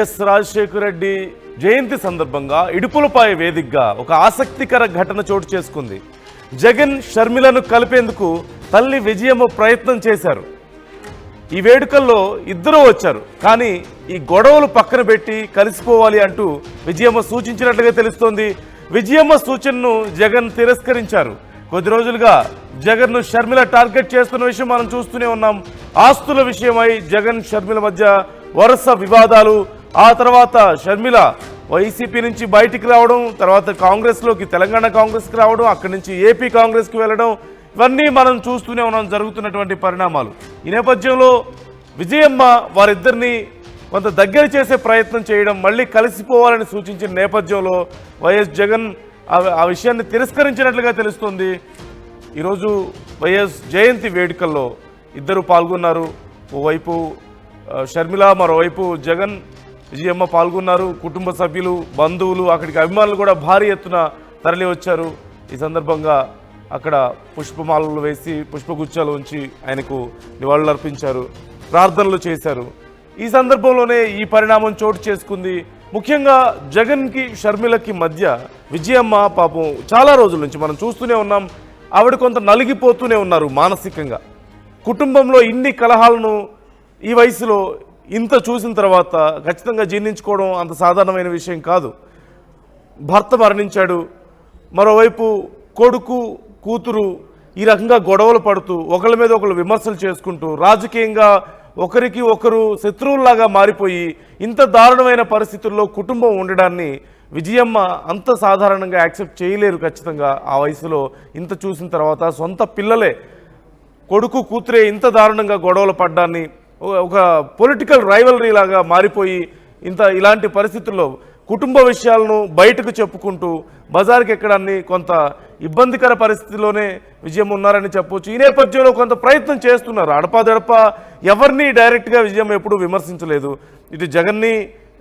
రాజశేఖర రెడ్డి జయంతి సందర్భంగా ఇడుపులపాయ వేదికగా ఒక ఆసక్తికర ఘటన చోటు చేసుకుంది. జగన్ షర్మిలను కలిపేందుకు తల్లి విజయమ్మ ప్రయత్నం చేశారు. ఈ వేడుకల్లో ఇద్దరూ వచ్చారు, కానీ ఈ గొడవలు పక్కన పెట్టి కలిసిపోవాలి అంటూ విజయమ్మ సూచించినట్లుగా తెలుస్తోంది. విజయమ్మ సూచనను జగన్ తిరస్కరించారు. కొద్ది రోజులుగా జగన్ను షర్మిల టార్గెట్ చేస్తున్న విషయం మనం చూస్తూనే ఉన్నాం. ఆస్తుల విషయమై జగన్ షర్మిల మధ్య వరుస వివాదాలు, ఆ తర్వాత షర్మిల వైసీపీ నుంచి బయటికి రావడం, తర్వాత కాంగ్రెస్లోకి తెలంగాణ కాంగ్రెస్కి రావడం, అక్కడి నుంచి ఏపీ కాంగ్రెస్కి వెళ్ళడం, ఇవన్నీ మనం చూస్తూనే ఉన్నాం జరుగుతున్నటువంటి పరిణామాలు. ఈ నేపథ్యంలో విజయమ్మ వారిద్దరిని కొంత దగ్గర చేసే ప్రయత్నం చేయడం, మళ్ళీ కలిసిపోవాలని సూచించిన నేపథ్యంలో వైఎస్ జగన్ ఆ విషయాన్ని తిరస్కరించినట్లుగా తెలుస్తుంది. ఈరోజు వైఎస్ జయంతి వేడుకల్లో ఇద్దరు పాల్గొన్నారు. ఓవైపు షర్మిల, మరోవైపు జగన్, విజయమ్మ పాల్గొన్నారు. కుటుంబ సభ్యులు, బంధువులు, అక్కడికి అభిమానులు కూడా భారీ ఎత్తున తరలి వచ్చారు. ఈ సందర్భంగా అక్కడ పుష్పమాలలు వేసి పుష్పగుచ్చాలు ఉంచి ఆయనకు నివాళులు అర్పించారు, ప్రార్థనలు చేశారు. ఈ సందర్భంలోనే ఈ పరిణామం చోటు చేసుకుంది. ముఖ్యంగా జగన్కి షర్మిలకి మధ్య విజయమ్మ పాపం చాలా రోజుల నుంచి మనం చూస్తూనే ఉన్నాం, ఆవిడ కొంత నలిగిపోతూనే ఉన్నారు మానసికంగా. కుటుంబంలో ఇన్ని కలహాలను ఈ వయసులో ఇంత చూసిన తర్వాత ఖచ్చితంగా జీర్ణించుకోవడం అంత సాధారణమైన విషయం కాదు. భర్త మరణించాడు, మరోవైపు కొడుకు కూతురు ఈ రకంగా గొడవలు పడుతూ ఒకళ్ళ మీద ఒకళ్ళు విమర్శలు చేసుకుంటూ రాజకీయంగా ఒకరికి ఒకరు శత్రువుల్లాగా మారిపోయి ఇంత దారుణమైన పరిస్థితుల్లో కుటుంబం ఉండడాన్ని విజయమ్మ అంత సాధారణంగా యాక్సెప్ట్ చేయలేరు. ఖచ్చితంగా ఆ వయసులో ఇంత చూసిన తర్వాత సొంత పిల్లలే, కొడుకు కూతురే ఇంత దారుణంగా గొడవలు పడ్డాన్ని, ఒక పొలిటికల్ రైవలరీ లాగా మారిపోయి ఇలాంటి పరిస్థితుల్లో కుటుంబ విషయాలను బయటకు చెప్పుకుంటూ బజార్కి ఎక్కడాన్ని కొంత ఇబ్బందికర పరిస్థితిలోనే విజయమ్మ ఉన్నారని చెప్పొచ్చు. ఈ నేపథ్యంలో కొంత ప్రయత్నం చేస్తున్నారు. అడపాదడప ఎవరిని డైరెక్ట్గా విజయమ్మ ఎప్పుడూ విమర్శించలేదు. ఇటు జగన్ని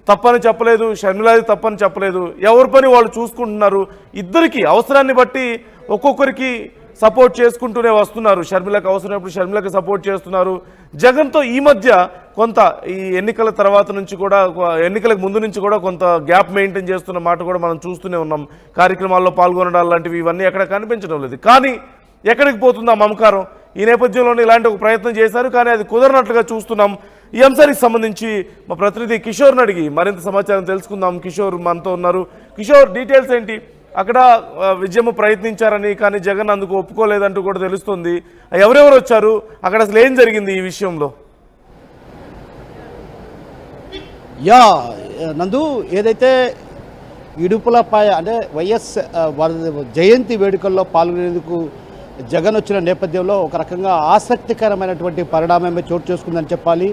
తప్పని చెప్పలేదు, షర్మిలాది తప్పని చెప్పలేదు. ఎవరి పని వాళ్ళు చూసుకుంటున్నారు. ఇద్దరికి అవసరాన్ని బట్టి ఒక్కొక్కరికి సపోర్ట్ చేసుకుంటూనే వస్తున్నారు. షర్మిలకు అవసరమైనప్పుడు షర్మిలకు సపోర్ట్ చేస్తున్నారు. జగన్తో ఈ మధ్య కొంత ఈ ఎన్నికల తర్వాత నుంచి కూడా, ఎన్నికలకు ముందు నుంచి కూడా కొంత గ్యాప్ మెయింటైన్ చేస్తున్న మాట కూడా మనం చూస్తూనే ఉన్నాం. కార్యక్రమాల్లో పాల్గొనడాలు లాంటివి ఇవన్నీ ఎక్కడ కనిపించడం లేదు. కానీ ఎక్కడికి పోతుందా మమకారం? ఈ నేపథ్యంలోనే ఇలాంటి ఒక ప్రయత్నం చేశారు, కానీ అది కుదరనట్లుగా చూస్తున్నాం. ఈ అంశానికి సంబంధించి మా ప్రతినిధి కిషోర్ని అడిగి మరింత సమాచారం తెలుసుకుందాం. కిషోర్ మనతో ఉన్నారు. కిషోర్, డీటెయిల్స్ ఏంటి? అక్కడ విజయమ్మ ప్రయత్నించారని, కానీ జగన్ అందుకు ఒప్పుకోలేదంటూ కూడా తెలుస్తుంది. ఎవరెవరు వచ్చారు, అక్కడ అసలు ఏం జరిగింది ఈ విషయంలో? నందు, ఏదైతే ఇడుపులపాయ అంటే వైఎస్ జయంతి వేడుకల్లో పాల్గొనేందుకు జగన్ వచ్చిన నేపథ్యంలో ఒక రకంగా ఆసక్తికరమైనటువంటి పరిణామమే చోటు చేసుకుందని చెప్పాలి.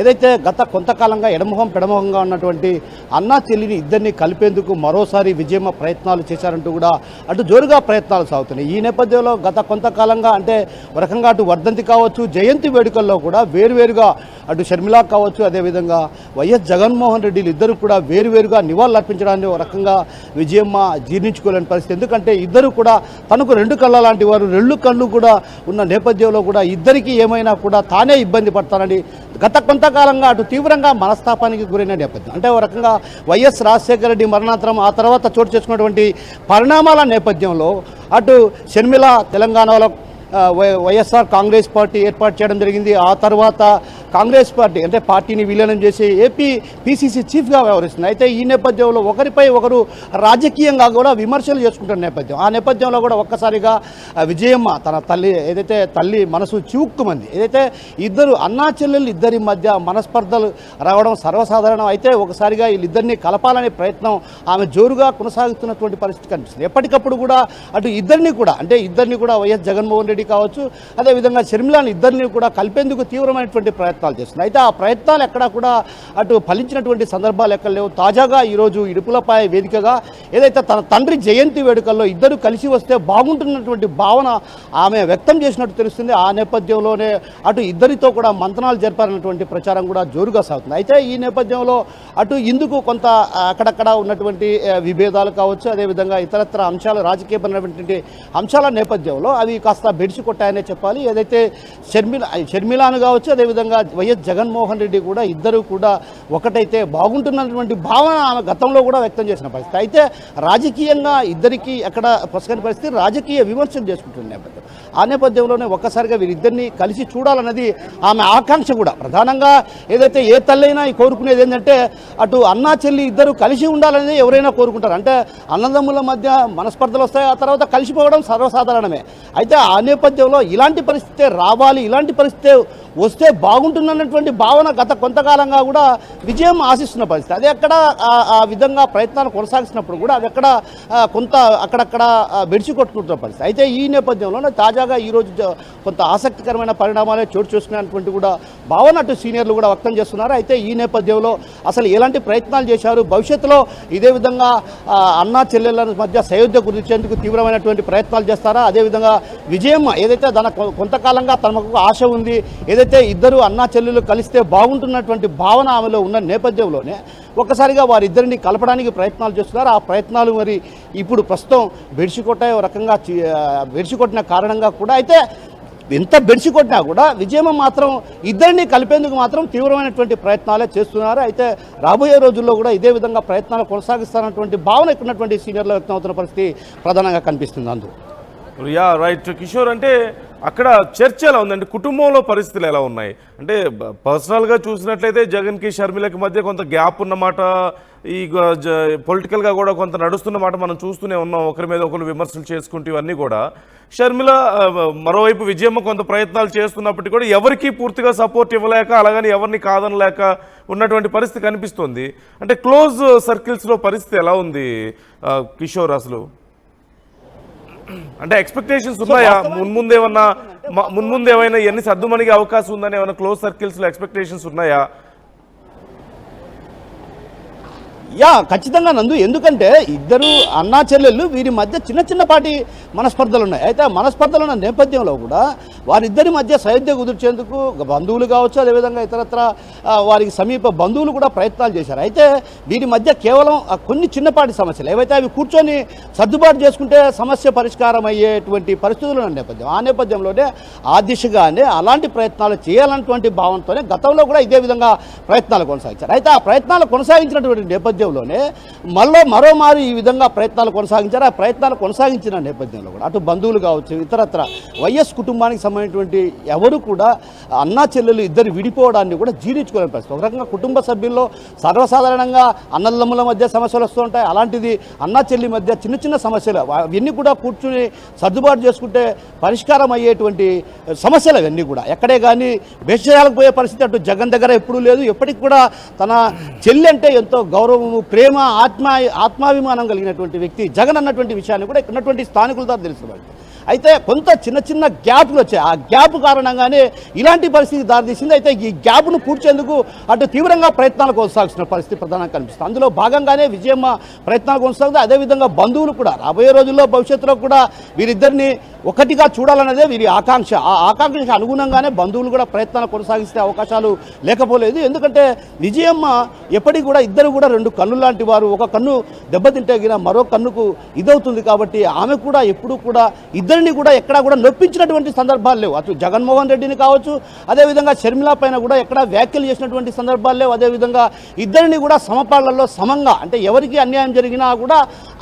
ఏదైతే గత కొంతకాలంగా ఎడమొహం పెడమొహంగా ఉన్నటువంటి అన్నా చెల్లిని ఇద్దరిని కలిపేందుకు మరోసారి విజయమ్మ ప్రయత్నాలు చేశారంటూ కూడా అటు జోరుగా ప్రయత్నాలు సాగుతున్నాయి. ఈ నేపథ్యంలో గత కొంతకాలంగా అంటే ఒక రకంగా అటు వర్ధంతి కావచ్చు, జయంతి వేడుకల్లో కూడా వేరువేరుగా అటు షర్మిల కావచ్చు, అదేవిధంగా వైఎస్ జగన్మోహన్ రెడ్డిలు ఇద్దరు కూడా వేరువేరుగా నివాళులు అర్పించడాన్ని ఒక రకంగా విజయమ్మ జీర్ణించుకోలేని పరిస్థితి. ఎందుకంటే ఇద్దరు కూడా తనకు రెండు కళ్ళ లాంటి వారు, రెండు కళ్ళు కూడా ఉన్న నేపథ్యంలో కూడా ఇద్దరికి ఏమైనా కూడా తానే ఇబ్బంది పడతానని గత కొంతకాలంగా అటు తీవ్రంగా మనస్తాపానికి గురైన నేపథ్యం. అంటే ఒక రకంగా వైఎస్ రాజశేఖర రెడ్డి మరణాంతరం ఆ తర్వాత చోటు చేసుకున్నటువంటి పరిణామాల నేపథ్యంలో అటు షర్మిల తెలంగాణలో వైఎస్ఆర్ కాంగ్రెస్ పార్టీ ఏర్పాటు చేయడం జరిగింది. ఆ తర్వాత కాంగ్రెస్ పార్టీ అంటే పార్టీని విలీనం చేసి ఏపీ పిసిసి చీఫ్గా వ్యవహరిస్తుంది. అయితే ఈ నేపథ్యంలో ఒకరిపై ఒకరు రాజకీయంగా కూడా విమర్శలు చేసుకుంటున్న నేపథ్యం. ఆ నేపథ్యంలో కూడా ఒక్కసారిగా విజయమ్మ తన తల్లి మనసు చివుక్కుమంది. ఏదైతే ఇద్దరు అన్నా చెల్లెళ్ళు ఇద్దరి మధ్య మనస్పర్ధలు రావడం సర్వసాధారణం. అయితే ఒకసారిగా వీళ్ళిద్దరిని కలపాలనే ప్రయత్నం ఆమె జోరుగా కొనసాగుతున్నటువంటి పరిస్థితి కనిపిస్తుంది. ఎప్పటికప్పుడు కూడా అటు ఇద్దరిని కూడా వైఎస్ జగన్మోహన్ రెడ్డి కావచ్చు, అదేవిధంగా షర్మిలాని ఇద్దరిని కూడా కలిపేందుకు తీవ్రమైనటువంటి ప్రయత్నాలు చేస్తుంది. అయితే ఆ ప్రయత్నాలు ఎక్కడా కూడా అటు ఫలించినటువంటి సందర్భాలు ఎక్కడ లేవు. తాజాగా ఈరోజు ఇడుపులపాయ వేదికగా ఏదైతే తన తండ్రి జయంతి వేడుకల్లో ఇద్దరు కలిసి వస్తే బాగుంటున్నటువంటి భావన ఆమె వ్యక్తం చేసినట్టు తెలుస్తుంది. ఆ నేపథ్యంలోనే అటు ఇద్దరితో కూడా మంతనాలు జరిపారన్నటువంటి ప్రచారం కూడా జోరుగా సాగుతుంది. అయితే ఈ నేపథ్యంలో అటు ఇందుకు కొంత అక్కడక్కడ ఉన్నటువంటి విభేదాలు కావచ్చు, అదేవిధంగా ఇతరత్ర అంశాలు రాజకీయపరమైనటువంటి అంశాల నేపథ్యంలో అవి కాస్త బెడిసి కొట్టాయనే చెప్పాలి. ఏదైతే షర్మిలాను కావచ్చు, అదేవిధంగా వైఎస్ జగన్మోహన్ రెడ్డి కూడా ఇద్దరు కూడా ఒకటైతే బాగుంటున్నటువంటి భావన ఆమె గతంలో కూడా వ్యక్తం చేసిన పరిస్థితి. అయితే రాజకీయంగా ఇద్దరికి అక్కడ పొసగని పరిస్థితి, రాజకీయ విమర్శలు చేసుకుంటున్న నేపథ్యం. ఆ నేపథ్యంలోనే ఒక్కసారిగా వీరిద్దరిని కలిసి చూడాలన్నది ఆమె ఆకాంక్ష కూడా. ప్రధానంగా ఏదైతే ఏ తల్లైనా కోరుకునేది ఏంటంటే అటు అన్నా చెల్లి ఇద్దరు కలిసి ఉండాలని ఎవరైనా కోరుకుంటారు. అంటే అన్నదమ్ముల మధ్య మనస్పర్ధలు వస్తాయి, ఆ తర్వాత కలిసిపోవడం సర్వసాధారణమే. అయితే ఆ నేపథ్యంలో ఇలాంటి పరిస్థితే రావాలి, ఇలాంటి పరిస్థితే వస్తే బాగుంటుందన్నటువంటి భావన గత కొంతకాలంగా కూడా విజయం ఆశిస్తున్న పరిస్థితి. అది ఎక్కడ ఆ విధంగా ప్రయత్నాలు కొనసాగిస్తున్నప్పుడు కూడా అది ఎక్కడ కొంత అక్కడక్కడ బెడిసి కొట్టుకుంటున్న పరిస్థితి. అయితే ఈ నేపథ్యంలోనే తాజాగా ఈరోజు కొంత ఆసక్తికరమైన పరిణామాలే చోటు చేసుకునేటువంటి కూడా భావన అటు సీనియర్లు కూడా వ్యక్తం చేస్తున్నారు. అయితే ఈ నేపథ్యంలో అసలు ఎలాంటి ప్రయత్నాలు చేశారు, భవిష్యత్తులో ఇదే విధంగా అన్నా చెల్లెళ్ళ మధ్య సయోధ్య గురించేందుకు తీవ్రమైనటువంటి ప్రయత్నాలు చేస్తారా, అదేవిధంగా విజయమ్మ ఏదైతే కొంతకాలంగా తనకు ఆశ ఉంది, ఏదైతే ఇద్దరు అన్నా చెల్లెలు కలిస్తే బాగుంటున్నటువంటి భావన ఆమెలో ఉన్న నేపథ్యంలోనే ఒక్కసారిగా వారిద్దరిని కలపడానికి ప్రయత్నాలు చేస్తున్నారు. ఆ ప్రయత్నాలు మరి ఇప్పుడు ప్రస్తుతం బెడిసికొట్టాయి రకంగా బెడిసికొట్టిన కారణంగా కూడా. అయితే ఎంత బెడిసికొట్టినా కూడా విజయమ్మ మాత్రం ఇద్దరిని కలిపేందుకు మాత్రం తీవ్రమైనటువంటి ప్రయత్నాలే చేస్తున్నారు. అయితే రాబోయే రోజుల్లో కూడా ఇదే విధంగా ప్రయత్నాలు కొనసాగిస్తారన్నటువంటి భావన ఇక్కడ ఉన్నటువంటి సీనియర్లో వ్యక్తం అవుతున్న పరిస్థితి ప్రధానంగా కనిపిస్తుంది. అందు రైట్ కిషోర్, అంటే అక్కడ చర్చ ఎలా ఉందంటే కుటుంబంలో పరిస్థితులు ఎలా ఉన్నాయి అంటే పర్సనల్గా చూసినట్లయితే జగన్కి షర్మిలకి మధ్య కొంత గ్యాప్ ఉన్నమాట, ఈ పొలిటికల్గా కూడా కొంత నడుస్తున్నమాట మనం చూస్తూనే ఉన్నాం. ఒకరి మీద ఒకరు విమర్శలు చేసుకుంటూ ఇవన్నీ కూడా. షర్మిల మరోవైపు విజయమ్మ కొంత ప్రయత్నాలు చేస్తున్నప్పటికీ కూడా ఎవరికి పూర్తిగా సపోర్ట్ ఇవ్వలేక, అలాగని ఎవరిని కాదనలేక ఉన్నటువంటి పరిస్థితి కనిపిస్తుంది. అంటే క్లోజ్ సర్కిల్స్లో పరిస్థితి ఎలా ఉంది కిషోర్ అసలు? అంటే ఎక్స్పెక్టేషన్స్ ఉన్నాయా మున్ముందేమైనా ఎన్ని సర్దుమణిగే అవకాశం ఉందని ఏమైనా క్లోజ్ సర్కిల్స్లో ఎక్స్పెక్టేషన్స్ ఉన్నాయా? ఖచ్చితంగా నందు, ఎందుకంటే ఇద్దరు అన్నా చెల్లెళ్ళు వీరి మధ్య చిన్నపాటి మనస్పర్ధలు ఉన్నాయి. అయితే మనస్పర్ధలు ఉన్న నేపథ్యంలో కూడా వారిద్దరి మధ్య సయోధ్య కుదిర్చేందుకు బంధువులు కావచ్చు, అదేవిధంగా ఇతరత్ర వారికి సమీప బంధువులు కూడా ప్రయత్నాలు చేశారు. అయితే వీరి మధ్య కేవలం కొన్ని చిన్నపాటి సమస్యలు ఏవైతే అవి కూర్చొని సర్దుబాటు చేసుకుంటే సమస్య పరిష్కారం అయ్యేటువంటి పరిస్థితులు ఉన్న నేపథ్యం. ఆ నేపథ్యంలోనే ఆ దిశగానే అలాంటి ప్రయత్నాలు చేయాలన్నటువంటి భావంతోనే గతంలో కూడా ఇదే విధంగా ప్రయత్నాలు కొనసాగించారు. అయితే ఆ ప్రయత్నాలు కొనసాగించినటువంటి నేపథ్యంలోనే మరోమారు ఈ విధంగా ప్రయత్నాలు కొనసాగించారు. ఆ ప్రయత్నాలు కొనసాగించిన నేపథ్యంలో కూడా అటు బంధువులు కావచ్చు, ఇతరత్ర వైఎస్ కుటుంబానికి సంబంధించినటువంటి ఎవరు కూడా అన్నా చెల్లెలు ఇద్దరు విడిపోవడాన్ని కూడా జీర్ణించుకోలేని పరిస్థితి. ఒక రకంగా కుటుంబ సభ్యుల్లో సర్వసాధారణంగా అన్నదమ్ముల మధ్య సమస్యలు వస్తూ ఉంటాయి. అలాంటిది అన్నా చెల్లి మధ్య చిన్న సమస్యలు అవన్నీ కూడా కూర్చుని సర్దుబాటు చేసుకుంటే పరిష్కారం అయ్యేటువంటి సమస్యలు అవన్నీ కూడా ఎక్కడే కానీ బేషయాలకు పోయే పరిస్థితి అటు జగన్ దగ్గర ఎప్పుడూ లేదు. ఎప్పటికి కూడా తన చెల్లి అంటే ఎంతో గౌరవము, ప్రేమ, ఆత్మాభిమానం కలిగినటువంటి వ్యక్తి జగన్ అన్నటువంటి విషయాన్ని కూడా ఇక్కడ ఉన్నటువంటి స్థానికుల ద్వారా తెలుసుకోవాలి. అయితే కొంత చిన్న గ్యాప్లు వచ్చాయి. ఆ గ్యాప్ కారణంగానే ఇలాంటి పరిస్థితి దారితీసింది. అయితే ఈ గ్యాప్ను పూడ్చేందుకు అటు తీవ్రంగా ప్రయత్నాలు కొనసాగుతున్న పరిస్థితి ప్రధానంగా కనిపిస్తుంది. అందులో భాగంగానే విజయమ్మ ప్రయత్నాలు కొనసాగుతాయి. అదేవిధంగా బంధువులు కూడా రాబోయే రోజుల్లో భవిష్యత్తులో కూడా వీరిద్దరిని ఒకటిగా చూడాలన్నదే వీరి ఆకాంక్ష. ఆ ఆకాంక్షకు అనుగుణంగానే బంధువులు కూడా ప్రయత్నాలు కొనసాగిస్తే అవకాశాలు లేకపోలేదు. ఎందుకంటే విజయమ్మ ఎప్పటికి కూడా ఇద్దరు కూడా రెండు కన్ను లాంటి వారు. ఒక కన్ను దెబ్బతింటే గిన మరో కన్నుకు ఇదవుతుంది. కాబట్టి ఆమె కూడా ఎప్పుడూ కూడా ఇద్దరిని కూడా ఎక్కడా కూడా నొప్పించినటువంటి సందర్భాలు లేవు. అటు జగన్మోహన్ రెడ్డిని కావచ్చు, అదేవిధంగా షర్మిల పైన కూడా ఎక్కడా వ్యాఖ్యలు చేసినటువంటి సందర్భాలు లేవు. అదేవిధంగా ఇద్దరిని కూడా సమపాళ్లలో సమంగా, అంటే ఎవరికి అన్యాయం జరిగినా కూడా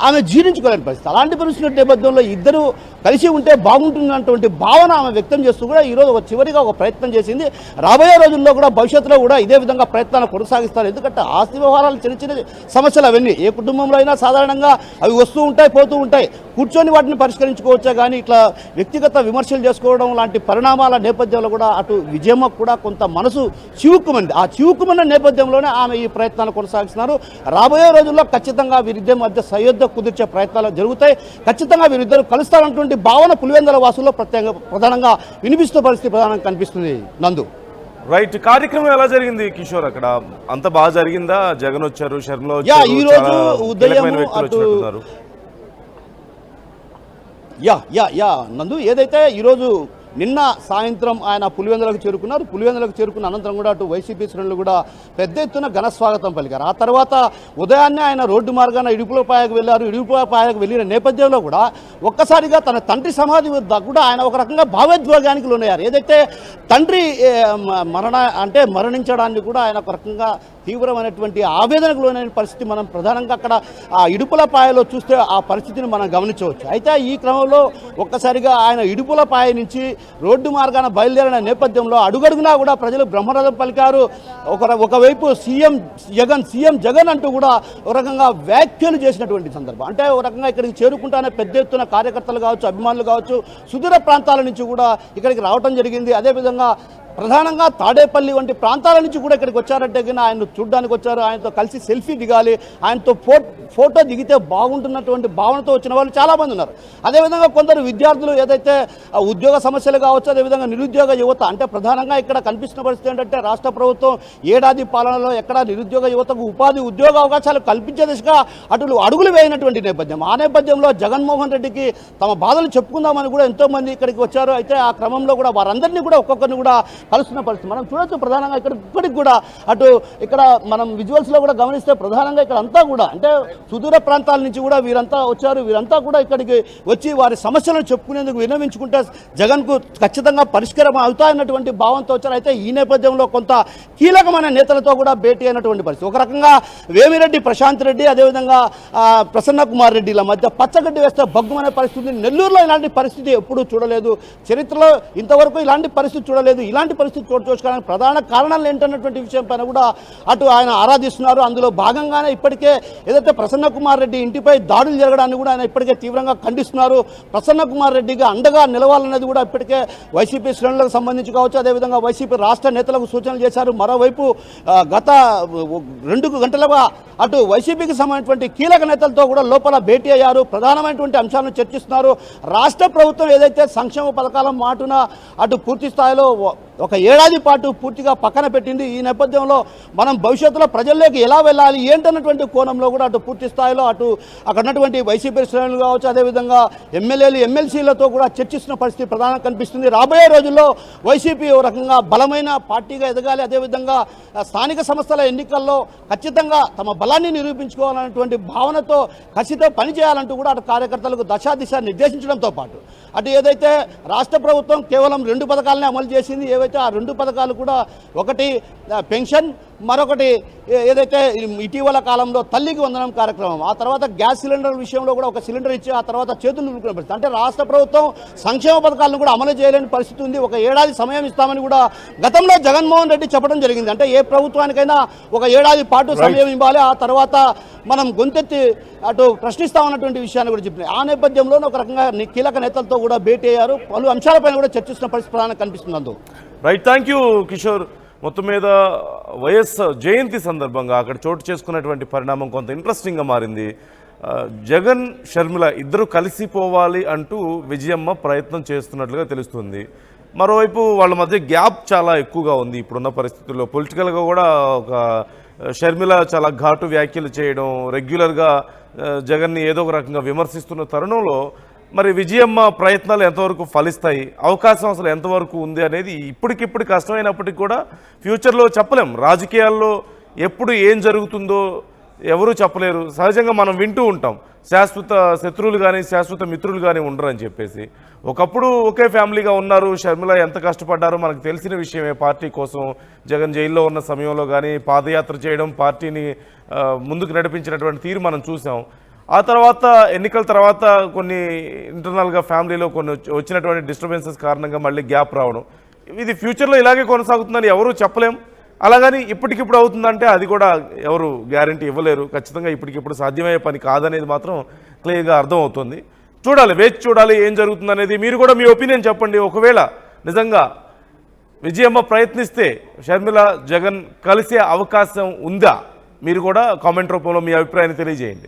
ఆమె జీర్ణించుకోలేని పరిస్థితి. అలాంటి పరిస్థితి నేపథ్యంలో ఇద్దరు కలిసి ఉంటే బాగుంటున్నటువంటి భావన ఆమె వ్యక్తం చేస్తూ కూడా ఈరోజు చివరిగా ఒక ప్రయత్నం చేసింది. రాబోయే రోజుల్లో కూడా భవిష్యత్తులో కూడా ఇదే విధంగా ప్రయత్నాలు కొనసాగిస్తారు. ఎందుకంటే ఆస్తి వ్యవహారాలు చిన్న సమస్యలు అవన్నీ ఏ కుటుంబంలో అయినా సాధారణంగా అవి వస్తూ ఉంటాయి, పోతూ ఉంటాయి. కూర్చొని వాటిని పరిష్కరించుకోవచ్చా కానీ ఇట్లా వ్యక్తిగత విమర్శలు చేసుకోవడం లాంటి పరిణామాల నేపథ్యంలో కూడా అటు విజయమ్మకు కూడా కొంత మనసు చివుక్కుమంది. ఆ చివుక్కుమన్న నేపథ్యంలోనే ఆమె ఈ ప్రయత్నాలు కొనసాగిస్తున్నారు. రాబోయే రోజుల్లో ఖచ్చితంగా వీరిద్దరి మధ్య సయోధ్య కుదిర్చే ప్రయత్నాలు జరుగుతాయి. ఖచ్చితంగా వీరిద్దరు కలుస్తారన్నటువంటి భావన పులివెందుల వాసుల్లో ప్రధానంగా వినిపిస్తూ పరిస్థితి ప్రధానంగా కనిపిస్తుంది. నందు రైట్, కార్యక్రమం ఎలా జరిగింది కిషోర్? అక్కడ అంత బాగా జరిగిందా? జగన్ వచ్చారు, షర్మిల వచ్చారు, ఈ రోజు ఉదయం నందు ఏదైతే ఈరోజు నిన్న సాయంత్రం ఆయన పులివెందులకు చేరుకున్నారు. పులివెందులకు చేరుకున్న అనంతరం కూడా అటు వైసీపీ శ్రేణులు కూడా పెద్ద ఎత్తున ఘన స్వాగతం పలికారు. ఆ తర్వాత ఉదయాన్నే ఆయన రోడ్డు మార్గాన ఇడుపులపాయకు వెళ్ళారు. ఇడుపులపాయకు వెళ్ళిన నేపథ్యంలో కూడా ఒక్కసారిగా తన తండ్రి సమాధి వద్ద కూడా ఆయన ఒక రకంగా భావోద్వేగానికి లోనయ్యారు. ఏదైతే తండ్రి మరణించడాన్ని కూడా ఆయన ఒక రకంగా తీవ్రమైనటువంటి ఆవేదనకు లోనైన పరిస్థితి మనం ప్రధానంగా అక్కడ ఆ ఇడుపులపాయలో చూస్తే ఆ పరిస్థితిని మనం గమనించవచ్చు. అయితే ఈ క్రమంలో ఒక్కసారిగా ఆయన ఇడుపులపాయ నుంచి రోడ్డు మార్గాన బయలుదేరిన నేపథ్యంలో అడుగడుగునా కూడా ప్రజలు బ్రహ్మరథం పలికారు. ఒకవైపు సీఎం జగన్ అంటూ కూడా ఒక రకంగా వ్యాఖ్యలు చేసినటువంటి సందర్భం. అంటే ఒక రకంగా ఇక్కడికి చేరుకుంటానే పెద్ద ఎత్తున కార్యకర్తలు కావచ్చు, అభిమానులు కావచ్చు, సుదూర ప్రాంతాల నుంచి కూడా ఇక్కడికి రావడం జరిగింది. అదేవిధంగా ప్రధానంగా తాడేపల్లి వంటి ప్రాంతాల నుంచి కూడా ఇక్కడికి వచ్చారంటే కానీ ఆయన్ను చూడడానికి వచ్చారు. ఆయనతో కలిసి సెల్ఫీ దిగాలి, ఆయనతో ఫోటో దిగితే బాగుంటున్నటువంటి భావనతో వచ్చిన వాళ్ళు చాలామంది ఉన్నారు. అదేవిధంగా కొందరు విద్యార్థులు ఏదైతే ఉద్యోగ సమస్యలు కావచ్చు, అదేవిధంగా నిరుద్యోగ యువత, అంటే ప్రధానంగా ఇక్కడ కనిపిస్తున్న పరిస్థితి ఏంటంటే రాష్ట్ర ప్రభుత్వం ఏడాది పాలనలో ఎక్కడ నిరుద్యోగ యువతకు ఉద్యోగ అవకాశాలు కల్పించే దిశగా అడుగులు వేయనటువంటి నేపథ్యం. ఆ నేపథ్యంలో జగన్మోహన్ రెడ్డికి తమ బాధలు చెప్పుకుందామని కూడా ఎంతోమంది ఇక్కడికి వచ్చారు. అయితే ఆ క్రమంలో కూడా వారందరినీ కూడా ఒక్కొక్కరిని కూడా కలుస్తున్న పరిస్థితి మనం చూడొచ్చు. ప్రధానంగా ఇప్పటికి కూడా ఇక్కడ మనం విజువల్స్లో కూడా గమనిస్తే ప్రధానంగా ఇక్కడ అంతా కూడా అంటే సుదూర ప్రాంతాల నుంచి కూడా వీరంతా వచ్చారు. వీరంతా కూడా ఇక్కడికి వచ్చి వారి సమస్యలను చెప్పుకునేందుకు విన్నవించుకుంటే జగన్కు ఖచ్చితంగా పరిష్కారం అవుతాయన్నటువంటి భావంతో వచ్చారు. అయితే ఈ నేపథ్యంలో కొంత కీలకమైన నేతలతో కూడా భేటీ అయినటువంటి పరిస్థితి. ఒక రకంగా వేమిరెడ్డి ప్రశాంత్ రెడ్డి, అదేవిధంగా ప్రసన్న కుమార్ రెడ్డిల మధ్య పచ్చగడ్డి వేస్తే బగ్గుమనే పరిస్థితి. నెల్లూరులో ఇలాంటి పరిస్థితి ఎప్పుడూ చూడలేదు, చరిత్రలో ఇంతవరకు ఇలాంటి పరిస్థితి చూడలేదు. ఇలాంటి పరిస్థితి చోటు చేసుకోవడానికి ప్రధాన కారణాలు ఏంటన్నటువంటి విషయం పైన కూడా ఆయన ఆరాధిస్తున్నారు. అందులో భాగంగానే ఇప్పటికే ఏదైతే ప్రసన్న కుమార్ రెడ్డి ఇంటిపై దాడులు జరగడాన్ని కూడా ఆయన ఇప్పటికే తీవ్రంగా ఖండిస్తున్నారు. ప్రసన్న కుమార్ రెడ్డికి అండగా నిలవాలన్నది కూడా ఇప్పటికే వైసీపీ శ్రేణులకు సంబంధించి కావచ్చు, అదేవిధంగా వైసీపీ రాష్ట్ర నేతలకు సూచనలు చేశారు. మరోవైపు గత 2 గంటలుగా వైసీపీకి సంబంధించినటువంటి కీలక నేతలతో కూడా లోపల భేటీ అయ్యారు. ప్రధానమైనటువంటి అంశాలను చర్చిస్తున్నారు. రాష్ట్ర ప్రభుత్వం ఏదైతే సంక్షేమ పథకాల మాటున పూర్తి స్థాయిలో ఒక ఏడాది పాటు పూర్తిగా పక్కన పెట్టింది. ఈ నేపథ్యంలో మనం భవిష్యత్తులో ప్రజల్లోకి ఎలా వెళ్ళాలి ఏంటన్నటువంటి కోణంలో కూడా పూర్తి స్థాయిలో అక్కడ ఉన్నటువంటి వైసీపీ శ్రేణులు కావచ్చు, అదేవిధంగా ఎమ్మెల్యేలు ఎమ్మెల్సీలతో కూడా చర్చిస్తున్న పరిస్థితి ప్రధానంగా కనిపిస్తుంది. రాబోయే రోజుల్లో వైసీపీ ఒక రకంగా బలమైన పార్టీగా ఎదగాలి, అదేవిధంగా స్థానిక సంస్థల ఎన్నికల్లో ఖచ్చితంగా తమ బలాన్ని నిరూపించుకోవాలన్నటువంటి భావనతో కసితో పనిచేయాలంటూ కూడా కార్యకర్తలకు దిశ నిర్దేశించడంతో పాటు ఏదైతే రాష్ట్ర ప్రభుత్వం కేవలం 2 పథకాలనే అమలు చేసింది, ఏవైతే ఆ 2 పథకాలు కూడా ఒకటి పెన్షన్, మరొకటి ఏదైతే ఇటీవల కాలంలో తల్లికి వందనం కార్యక్రమం, ఆ తర్వాత గ్యాస్ సిలిండర్ విషయంలో కూడా ఒక సిలిండర్ ఇచ్చి ఆ తర్వాత చేతులు నిలుపుకునే పరిస్థితి. అంటే రాష్ట్ర ప్రభుత్వం సంక్షేమ పథకాలను కూడా అమలు చేయలేని పరిస్థితి ఉంది. ఒక ఏడాది సమయం ఇస్తామని కూడా గతంలో జగన్మోహన్ రెడ్డి చెప్పడం జరిగింది. అంటే ఏ ప్రభుత్వానికైనా ఒక ఏడాది పాటు సమయం ఇవ్వాలి, ఆ తర్వాత మనం గొంతెత్తి ప్రశ్నిస్తామన్నటువంటి విషయాన్ని కూడా చెప్పినాయి. ఆ నేపథ్యంలోనే ఒక రకంగా కీలక నేతలతో కూడా భేటీ అయ్యారు. పలు అంశాలపైన కూడా చర్చిస్తున్న పరిస్థితి ప్రధానంగా కనిపిస్తుంది. Right, thank you Kishore. మొత్తం మీద వైఎస్ జయంతి సందర్భంగా అక్కడ చోటు చేసుకున్నటువంటి పరిణామం కొంత ఇంట్రెస్టింగ్గా మారింది. జగన్ షర్మిల ఇద్దరు కలిసిపోవాలి అంటూ విజయమ్మ ప్రయత్నం చేస్తున్నట్లుగా తెలుస్తుంది. మరోవైపు వాళ్ళ మధ్య గ్యాప్ చాలా ఎక్కువగా ఉంది ఇప్పుడున్న పరిస్థితుల్లో. పొలిటికల్గా కూడా ఒక షర్మిల చాలా ఘాటు వ్యాఖ్యలు చేయడం, రెగ్యులర్గా జగన్ని ఏదో ఒక రకంగా విమర్శిస్తున్న తరుణంలో మరి విజయమ్మ ప్రయత్నాలు ఎంతవరకు ఫలిస్తాయి, అవకాశం అసలు ఎంతవరకు ఉంది అనేది ఇప్పటికిప్పుడు కష్టమైనప్పటికీ కూడా ఫ్యూచర్లో చెప్పలేం. రాజకీయాల్లో ఎప్పుడు ఏం జరుగుతుందో ఎవరూ చెప్పలేరు. సహజంగా మనం వింటూ ఉంటాం శాశ్వత శత్రువులు కానీ శాశ్వత మిత్రులు కానీ ఉండరని చెప్పేసి. ఒకప్పుడు ఒకే ఫ్యామిలీగా ఉన్నారు. షర్మిల ఎంత కష్టపడ్డారో మనకు తెలిసిన విషయమే. పార్టీ కోసం జగన్ జైల్లో ఉన్న సమయంలో కానీ పాదయాత్ర చేయడం, పార్టీని ముందుకు నడిపించినటువంటి తీరు మనం చూసాం. ఆ తర్వాత ఎన్నికల తర్వాత కొన్ని ఇంటర్నల్గా ఫ్యామిలీలో కొన్ని వచ్చినటువంటి డిస్టర్బెన్సెస్ కారణంగా మళ్ళీ గ్యాప్ రావడం, ఇది ఫ్యూచర్లో ఇలాగే కొనసాగుతుందని ఎవరూ చెప్పలేం. అలాగని ఇప్పటికిప్పుడు అవుతుందంటే అది కూడా ఎవరు గ్యారంటీ ఇవ్వలేరు. ఖచ్చితంగా ఇప్పటికిప్పుడు సాధ్యమయ్యే పని కాదనేది మాత్రం క్లియర్గా అర్థమవుతుంది. చూడాలి, వేచి చూడాలి ఏం జరుగుతుందనేది. మీరు కూడా మీ ఒపీనియన్ చెప్పండి. ఒకవేళ నిజంగా విజయమ్మ ప్రయత్నిస్తే షర్మిల జగన్ కలిసే అవకాశం ఉందా? మీరు కూడా కామెంట్ రూపంలో మీ అభిప్రాయాన్ని తెలియజేయండి.